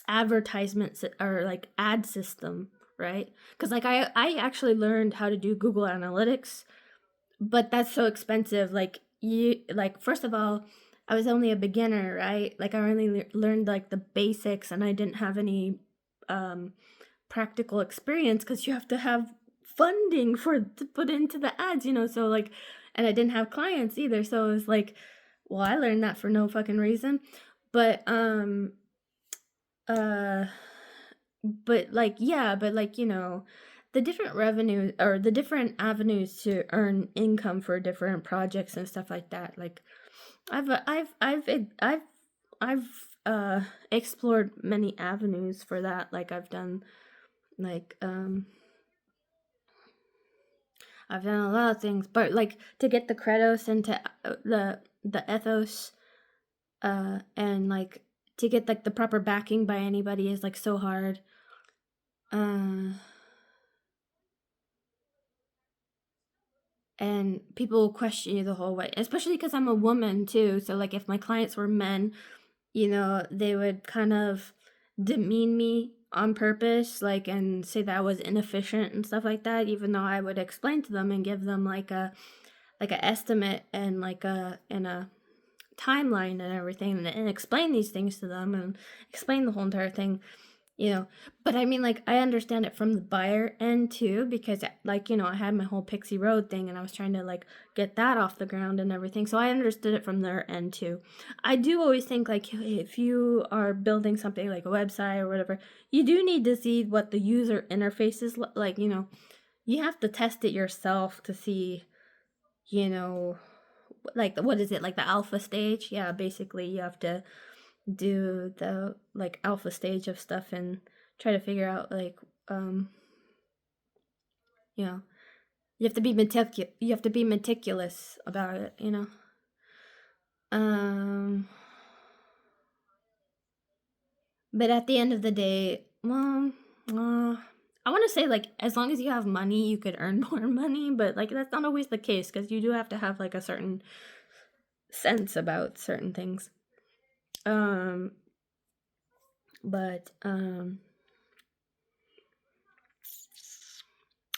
advertisements or like ad system, right? Because like I actually learned how to do Google Analytics, but that's so expensive. Like first of all, I was only a beginner, right? Like I only learned like the basics, and I didn't have any practical experience because you have to have funding to put into the ads, so like, and I didn't have clients either, so it was like, well, I learned that for no fucking reason. But uh but like, yeah, but like, the different revenue or the different avenues to earn income for different projects and stuff like that. Like I've explored many avenues for that. Like like I've done a lot of things, but like to get the credos into the ethos and like to get like the proper backing by anybody is like so hard. And people will question you the whole way, especially because I'm a woman too. So like if my clients were men, they would kind of demean me on purpose, like, and say that I was inefficient and stuff like that, even though I would explain to them and give them like a estimate and like a timeline and everything, and explain these things to them and explain the whole entire thing. But I mean, like, I understand it from the buyer end too, because like, I had my whole Pixie Road thing and I was trying to like get that off the ground and everything, so I understood it from their end too. I do always think like if you are building something like a website or whatever, you do need to see what the user interface is like. You have to test it yourself to see, like, what is it, like the alpha stage? Yeah, basically you have to do the like alpha stage of stuff and try to figure out like you know you have to be meticulous about it. But at the end of the day, well, I want to say like as long as you have money you could earn more money, but like that's not always the case because you do have to have like a certain sense about certain things. But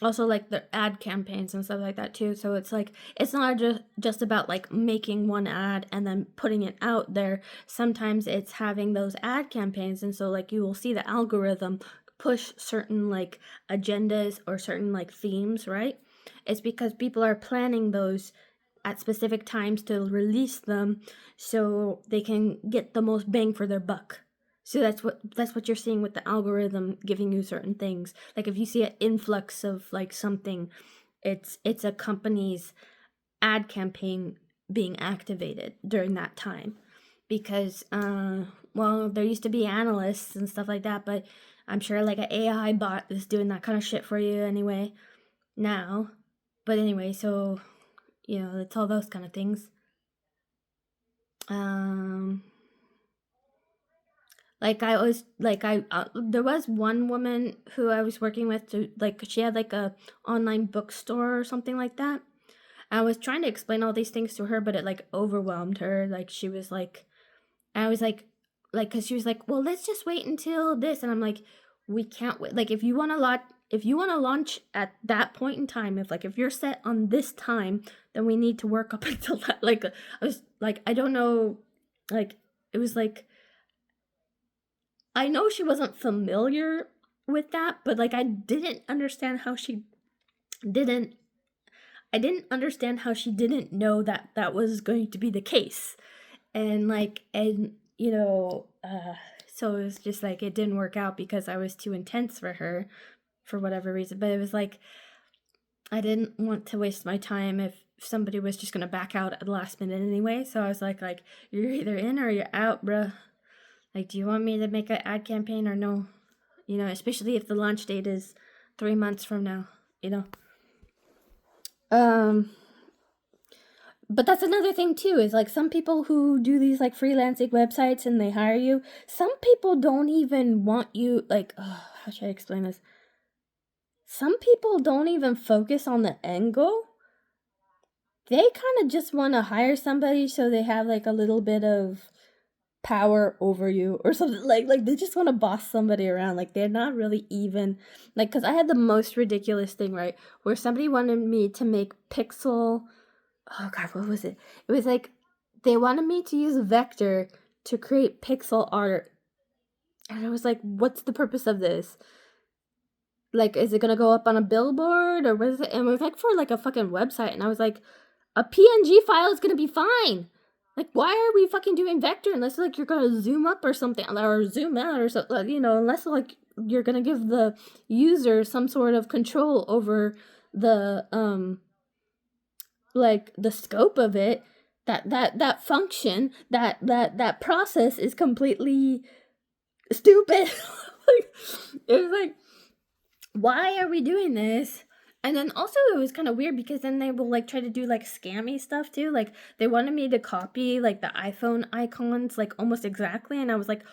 also like the ad campaigns and stuff like that too, so it's like it's not just about like making one ad and then putting it out there. Sometimes it's having those ad campaigns, and so like you will see the algorithm push certain like agendas or certain like themes, right? It's because people are planning those at specific times to release them so they can get the most bang for their buck. So that's what you're seeing with the algorithm giving you certain things. Like if you see an influx of like something, it's a company's ad campaign being activated during that time. Because well, there used to be analysts and stuff like that, but I'm sure like an AI bot is doing that kind of shit for you anyway now. But anyway, so it's all those kind of things. Like I was like I there was one woman who I was working with to like she had like a online bookstore or something like that. I was trying to explain all these things to her, but it like overwhelmed her. Like she was like, I was because she was like, well, let's just wait until this, and I'm like, we can't wait. Like if you want to launch at that point in time, if you're set on this time, then we need to work up until that. Like I was like, I don't know, like it was like I know she wasn't familiar with that, but like I didn't understand how she didn't know that that was going to be the case. And like so it was just like it didn't work out because I was too intense for her for whatever reason. But it was like I didn't want to waste my time if somebody was just going to back out at the last minute anyway. So I was like you're either in or you're out, bruh. Like, do you want me to make an ad campaign or no? Especially if the launch date is 3 months from now, But that's another thing too, is like some people who do these like freelancing websites and they hire you, some people don't even want you, like, how should I explain this? Some people don't even focus on the end goal. They kind of just want to hire somebody so they have like a little bit of power over you or something, like they just want to boss somebody around. Like they're not really even like, because I had the most ridiculous thing, right, where somebody wanted me to make pixel, oh god, what was it? It was like they wanted me to use vector to create pixel art, and I was like, what's the purpose of this? like, is it gonna go up on a billboard or what is it? And it was like for like a fucking website, and I was like, a PNG file is gonna be fine. Like, why are we fucking doing vector unless like you're gonna zoom up or something or zoom out or something? Like, unless like you're gonna give the user some sort of control over the like the scope of it. That function, that process is completely stupid. Like, it was like, why are we doing this? And then also it was kind of weird because then they will like try to do like scammy stuff too. Like they wanted me to copy like the iPhone icons like almost exactly, and I was like,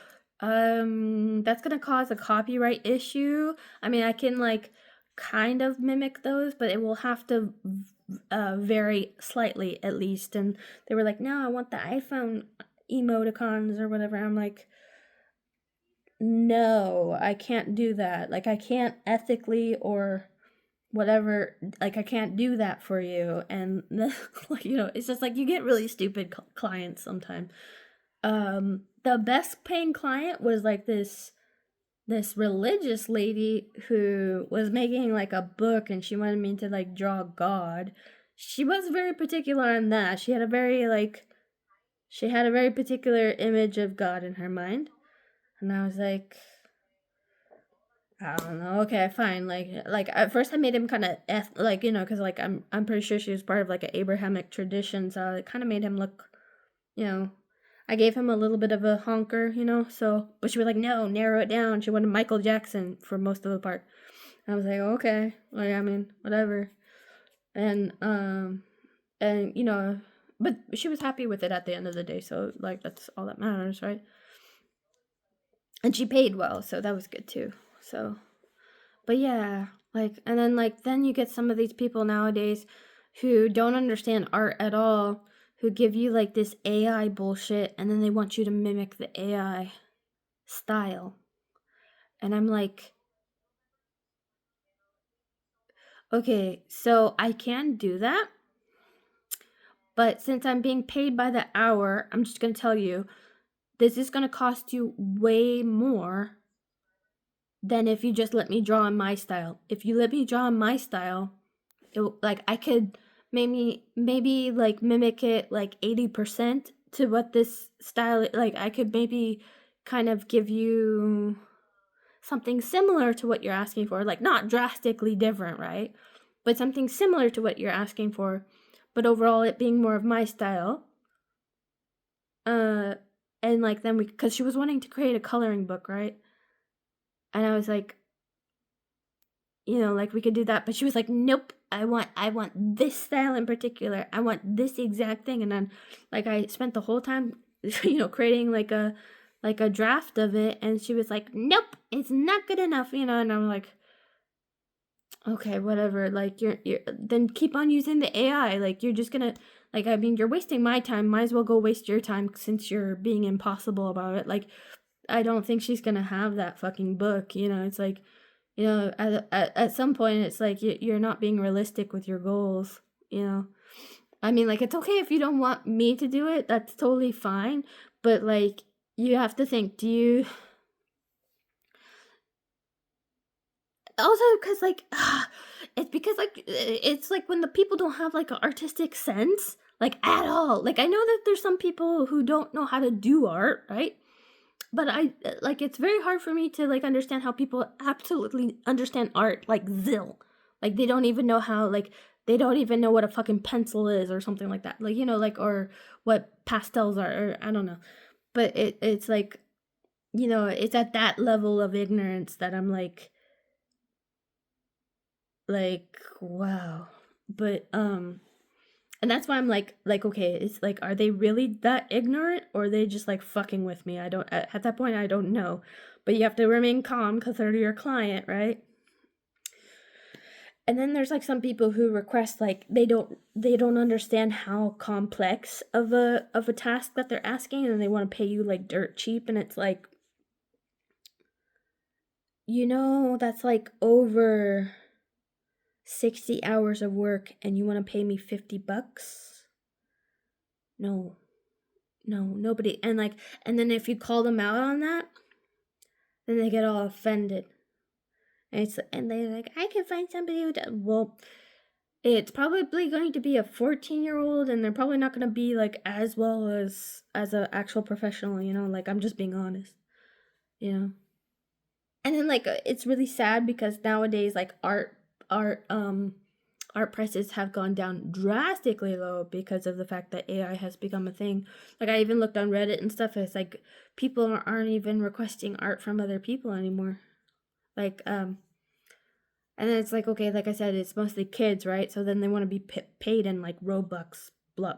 that's gonna cause a copyright issue. I mean, I can like kind of mimic those, but it will have to vary slightly at least. And they were like, no, I want the iPhone emoticons or whatever. I'm like, no, I can't do that. Like, I can't ethically or whatever, like, I can't do that for you. And, like, it's just like you get really stupid clients sometimes. The best paying client was like this religious lady who was making like a book, and she wanted me to like draw God. She was very particular on that. She had a very particular image of God in her mind. And I was like, I don't know. Okay, fine. Like at first I made him kind of like, because like I'm pretty sure she was part of like an Abrahamic tradition, so it kind of made him look, you know. I gave him a little bit of a honker, So, but she was like, no, narrow it down. She wanted Michael Jackson for most of the part. I was like, okay, like I mean, whatever. And but she was happy with it at the end of the day. So like that's all that matters, right? And she paid well, so that was good too. So, but yeah, like, and then like then you get some of these people nowadays who don't understand art at all, who give you like this AI bullshit, and then they want you to mimic the AI style. And I'm like, okay, so I can do that, but since I'm being paid by the hour, I'm just gonna tell you, this is gonna cost you way more than if you just let me draw in my style. If you let me draw in my style, like I could maybe like mimic it like 80% to what this style, like I could maybe kind of give you something similar to what you're asking for, like not drastically different, right? But something similar to what you're asking for, but overall it being more of my style. And like then because she was wanting to create a coloring book, right? And I was like, like we could do that, but she was like, nope, I want this style in particular, I want this exact thing. And then like I spent the whole time creating like a draft of it, and she was like, nope, it's not good enough, and I'm like, okay, whatever, like you're then keep on using the AI, like you're just gonna, like, I mean, you're wasting my time, might as well go waste your time since you're being impossible about it. Like, I don't think she's gonna have that fucking book, it's like, at some point, it's like you're not being realistic with your goals, I mean, like, it's okay if you don't want me to do it, that's totally fine, but, like, you have to think, also, because, like, it's because, like, it's like when the people don't have, like, an artistic sense, like, at all. Like, I know that there's some people who don't know how to do art, right? But like, it's very hard for me to like understand how people absolutely understand art like zill, like they don't even know how, like they don't even know what a fucking pencil is or something like that, like like, or what pastels are, or I don't know. But it's like, it's at that level of ignorance that I'm like wow. But and that's why I'm like, okay, it's like, are they really that ignorant, or are they just like fucking with me? I don't, at that point, I don't know. But you have to remain calm because they're your client, right? And then there's like some people who request, like, they don't understand how complex of a task that they're asking, and they want to pay you like dirt cheap, and it's like, that's like over 60 hours of work, and you want to pay me $50? No. No, nobody. And like, and then if you call them out on that, then they get all offended. And they're like, I can find somebody who does. Well, it's probably going to be a 14-year-old, and they're probably not going to be like as well as an actual professional, you know, like I'm just being honest, you know. And then like it's really sad because nowadays like art art prices have gone down drastically low because of the fact that AI has become a thing. Like I even looked on Reddit and stuff, it's like people aren't even requesting art from other people anymore. Like and then it's like, okay, like I said, it's mostly kids, right? So then they want to be paid in like Robux,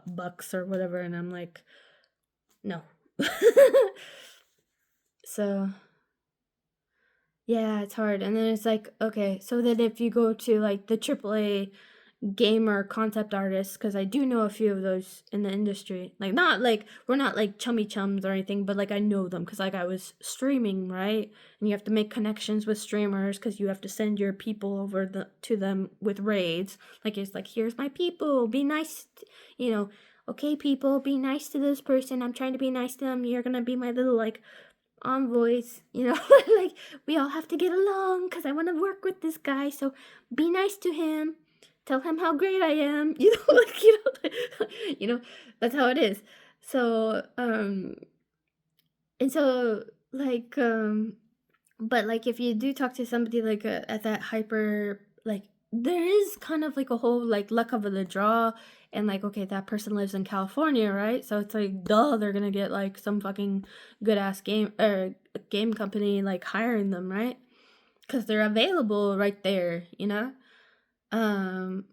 bucks or whatever, and I'm like, no. So yeah, it's hard. And then it's like, okay, so then if you go to like the AAA gamer concept artists, because I do know a few of those in the industry. Like, not like, we're not like chummy chums or anything, but like I know them because like I was streaming, right? And you have to make connections with streamers because you have to send your people over to them with raids. Like, it's like, here's my people, be nice, you know, okay, people, be nice to this person. I'm trying to be nice to them. You're gonna be my little like envoys, you know. Like we all have to get along because I want to work with this guy, so be nice to him, tell him how great I am, you know. Like, you know, you know, that's how it is. So and so like but like if you do talk to somebody like at that hyper, like there is kind of like a whole like luck of the draw, and like, okay, that person lives in California, right? So it's like, duh, they're gonna get like some fucking good ass game company like hiring them, right? Because they're available right there, you know. um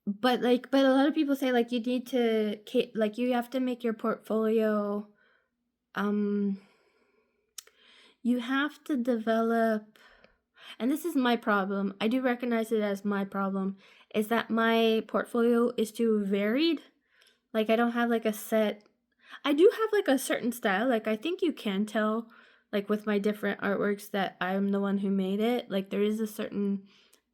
but a lot of people say like you need to like you have to make your portfolio, um you have to develop, and this is my problem, I do recognize it as my problem, is that my portfolio is too varied. Like I don't have like a set, I do have like a certain style, like I think you can tell like with my different artworks that I'm the one who made it. Like there is a certain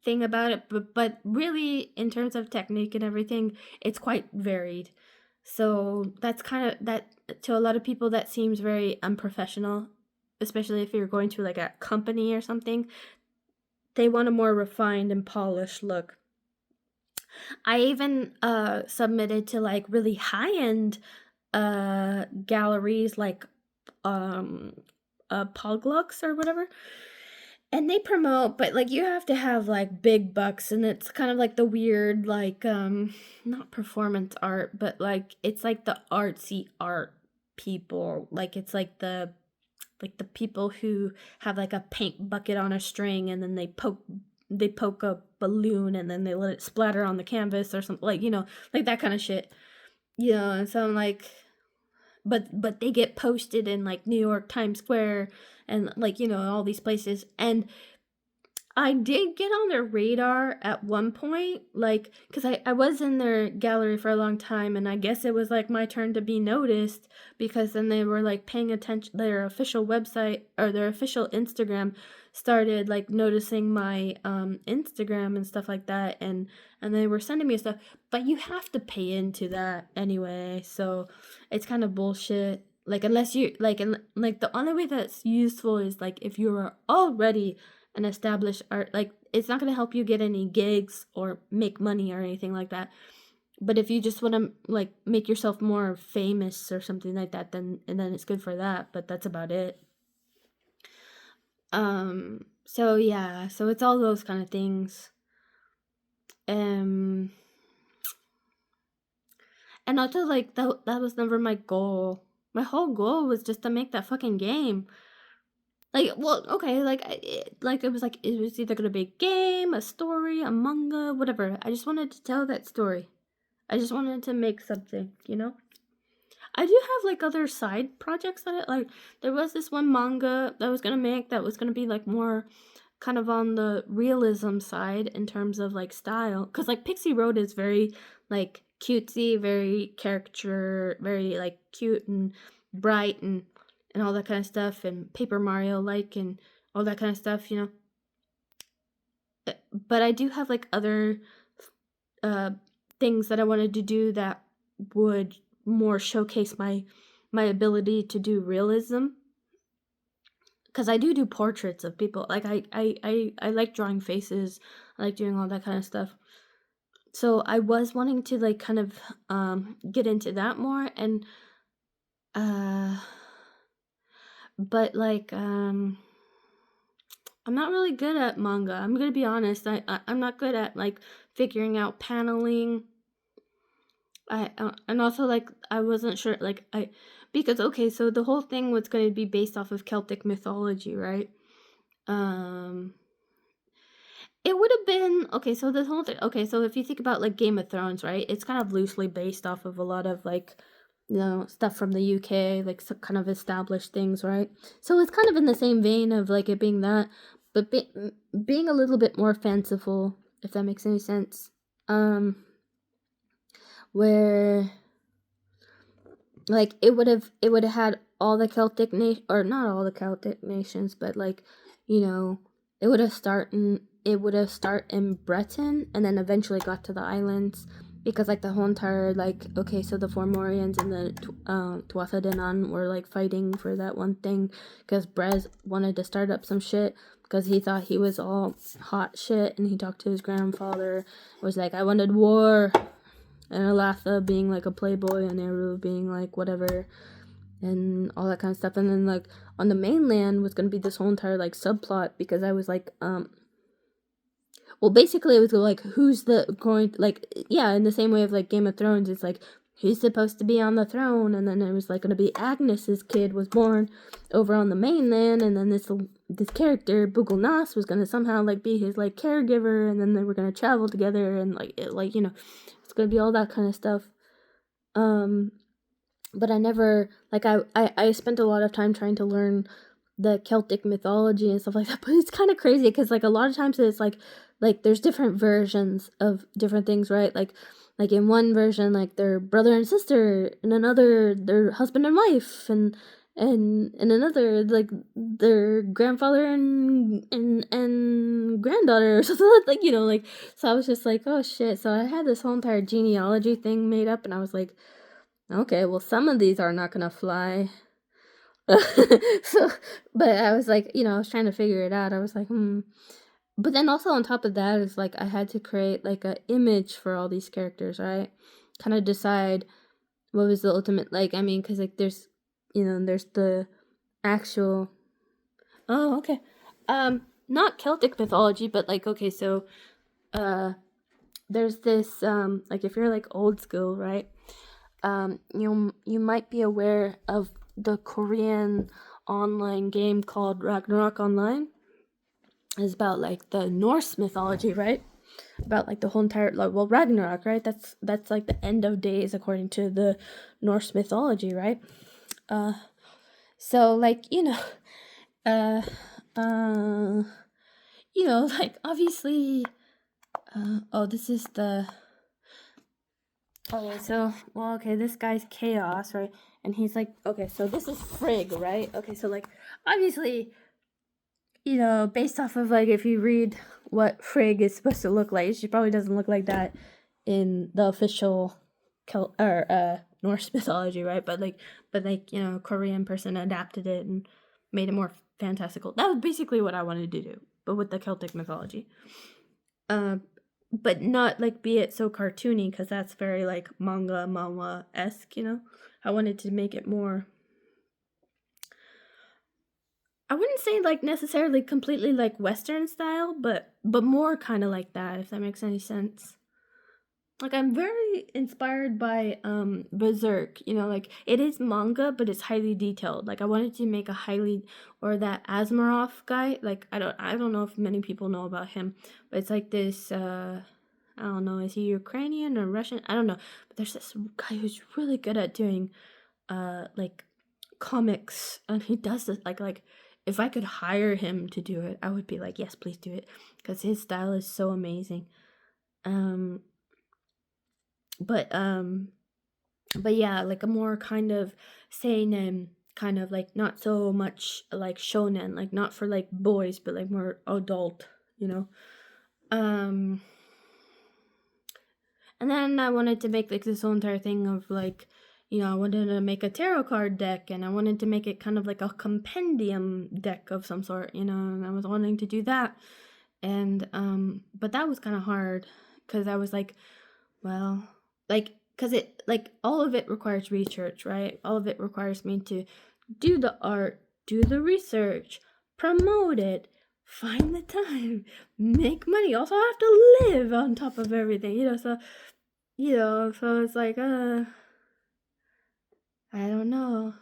thing about it, but really in terms of technique and everything, it's quite varied. So that's kind of that, to a lot of people that seems very unprofessional, especially if you're going to like a company or something. They want a more refined and polished look. I even submitted to like really high end galleries like um Poglux or whatever, and they promote, but like you have to have like big bucks, and it's kind of like the weird like not performance art, but like it's like the artsy art people, like it's like the people who have like a paint bucket on a string, and then they poke a balloon and then they let it splatter on the canvas or something, like, you know, like that kind of shit, you know. And so I'm like, but they get posted in like New York Times Square and like, you know, all these places. And I did get on their radar at one point, like, because I was in their gallery for a long time, and I guess it was like my turn to be noticed, because then they were like paying attention, their official website or their official Instagram started like noticing my Instagram and stuff like that, and they were sending me stuff, but you have to pay into that anyway, so it's kind of bullshit. Like unless you like, and like the only way that's useful is like if you are already an established art, like it's not going to help you get any gigs or make money or anything like that. But if you just want to like make yourself more famous or something like that, then and then it's good for that, but that's about it. So yeah, so it's all those kind of things. um and also like that was never my goal. My whole goal was just to make that fucking game. Like, well, okay, like, it was either gonna be a game, a story, a manga, whatever. I just wanted to tell that story. I just wanted to make something, you know? I do have, like, other side projects on it. Like, there was this one manga that I was gonna make that was gonna be, like, more kind of on the realism side in terms of, like, style. Because, like, Pixie Road is very, like, cutesy, very caricature, very, like, cute and bright and all that kind of stuff, and Paper Mario like, and all that kind of stuff, you know. But I do have, like, other uh, things that I wanted to do that would more showcase my ability to do realism, because I do portraits of people. Like I like drawing faces. I like doing all that kind of stuff. So I was wanting to like kind of get into that more, and uh but like I'm not really good at manga. I'm gonna be honest. I'm not good at like figuring out paneling. And also like I wasn't sure like I because okay, so the whole thing was going to be based off of Celtic mythology, right? Um it would have been okay, so this whole thing, okay, so if you think about like Game of Thrones, right? It's kind of loosely based off of a lot of like stuff from the UK, like some kind of established things, right? So it's kind of in the same vein of like it being that, but being a little bit more fanciful, if that makes any sense. Where like it would have had all the Celtic or not all the Celtic nations, but like it would have start in Britain and then eventually got to the islands, because like the whole entire like okay, so the Fomorians and the Tuatha De Danann were like fighting for that one thing because Brez wanted to start up some shit because he thought he was all hot shit, and he talked to his grandfather, was like, I wanted war, and Alatha being like a playboy and Eru being like whatever and all that kind of stuff. And then like on the mainland was gonna be this whole entire like subplot, because I was like well, basically it was like who's the going like, yeah, in the same way of like Game of Thrones, it's like who's supposed to be on the throne, and then it was like gonna be Agnes's kid was born over on the mainland, and then this character Bugul Nas was gonna somehow like be his like caregiver, and then they were gonna travel together, and like it's gonna be all that kind of stuff. But I never like I spent a lot of time trying to learn the Celtic mythology and stuff like that. But it's kind of crazy because like a lot of times it's like there's different versions of different things, right? Like in one version like they're brother and sister, in another they're husband and wife, and in another like their grandfather and granddaughter or something like like. So I was just like, oh shit. So I had this whole entire genealogy thing made up, and I was like, okay, well some of these are not gonna fly. So, but I was like, I was trying to figure it out. I was like, But then also on top of that is like I had to create like a image for all these characters, right? Kind of decide what was the ultimate, like, I mean, because like there's there's the actual, oh okay, not Celtic mythology, but like okay, so there's this like if you're like old school, right? You might be aware of the Korean online game called Ragnarok Online. It's about like the Norse mythology, right? About like the whole entire like, well, Ragnarok, right? That's like the end of days according to the Norse mythology, right? So like uh uh like obviously oh, this is the, okay, so, well, okay, this guy's Chaos, right? And he's like, okay, so this is Frigg, right? Okay, so, like, obviously, based off of, like, if you read what Frigg is supposed to look like, she probably doesn't look like that in the official Norse mythology, right? But, Korean person adapted it and made it more fantastical. That was basically what I wanted to do, but with the Celtic mythology. But not like be it so cartoony, because that's very like manga-esque, I wanted to make it more, I wouldn't say like necessarily completely like Western style, but more kind of like that, if that makes any sense. Like I'm very inspired by Berserk, like it is manga, but it's highly detailed. Like I wanted to make a highly, or that Asimov guy, like I don't know if many people know about him, but it's like this I don't know, is he Ukrainian or Russian? I don't know. But there's this guy who's really good at doing like comics, and he does this like if I could hire him to do it, I would be like, yes, please do it, because his style is so amazing. But yeah, like a more kind of seinen, kind of like not so much like shonen, like not for like boys, but like more adult, and then I wanted to make like this whole entire thing of like I wanted to make a tarot card deck, and I wanted to make it kind of like a compendium deck of some sort, and I was wanting to do that. And but that was kind of hard because I was like, well, like, because it, like, all of it requires research, right? All of it requires me to do the art, do the research, promote it, find the time, make money. Also, I have to live on top of everything, so so it's like, I don't know.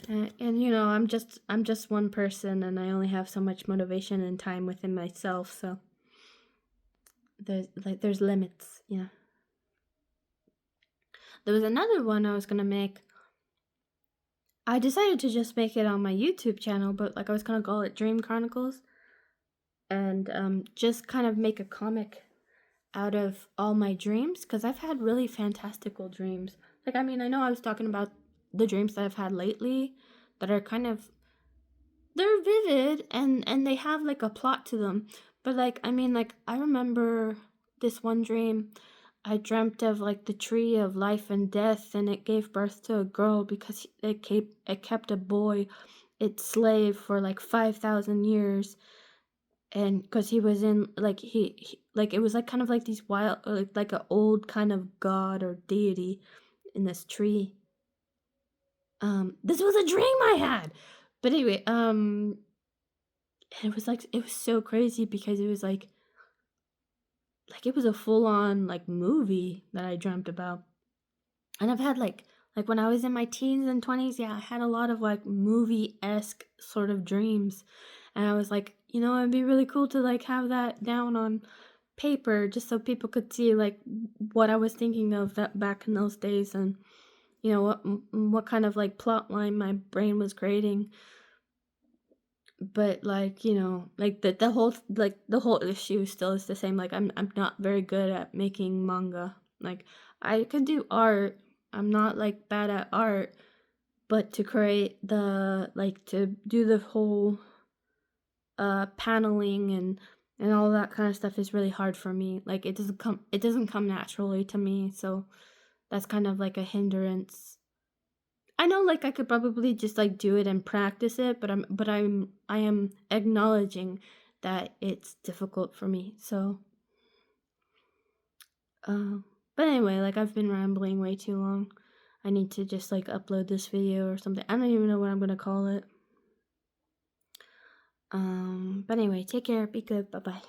And I'm just one person, and I only have so much motivation and time within myself, so there's limits. There was another one I was gonna make. I decided to just make it on my YouTube channel, but like I was gonna call it Dream Chronicles, and just kind of make a comic out of all my dreams, because I've had really fantastical dreams. Like, I mean, I know I was talking about the dreams that I've had lately that are kind of, they're vivid, and they have like a plot to them. But like, I mean, like, I remember this one dream. I dreamt of like the tree of life and death, and it gave birth to a girl because it kept a boy, its slave, for like 5,000 years. And because he was in, like, he like, it was like kind of like these wild, like an old kind of god or deity in this tree. This was a dream I had. But anyway, it was like, it was so crazy because it was like it was a full on like movie that I dreamt about. And I've had like when I was in my teens and 20s, yeah, I had a lot of like movie-esque sort of dreams. And I was like, it'd be really cool to like have that down on paper just so people could see like what I was thinking of that back in those days, and what kind of like plot line my brain was creating. But like, like the whole issue still is the same. Like, I'm not very good at making manga. Like, I could do art. I'm not like bad at art, but to create to do the whole paneling and all that kind of stuff is really hard for me. Like, it doesn't come naturally to me, so that's kind of like a hindrance. I know, like, I could probably just like do it and practice it, but I am acknowledging that it's difficult for me. So but anyway, like, I've been rambling way too long. I need to just like upload this video or something. I don't even know what I'm gonna call it. But anyway, take care, be good, bye bye.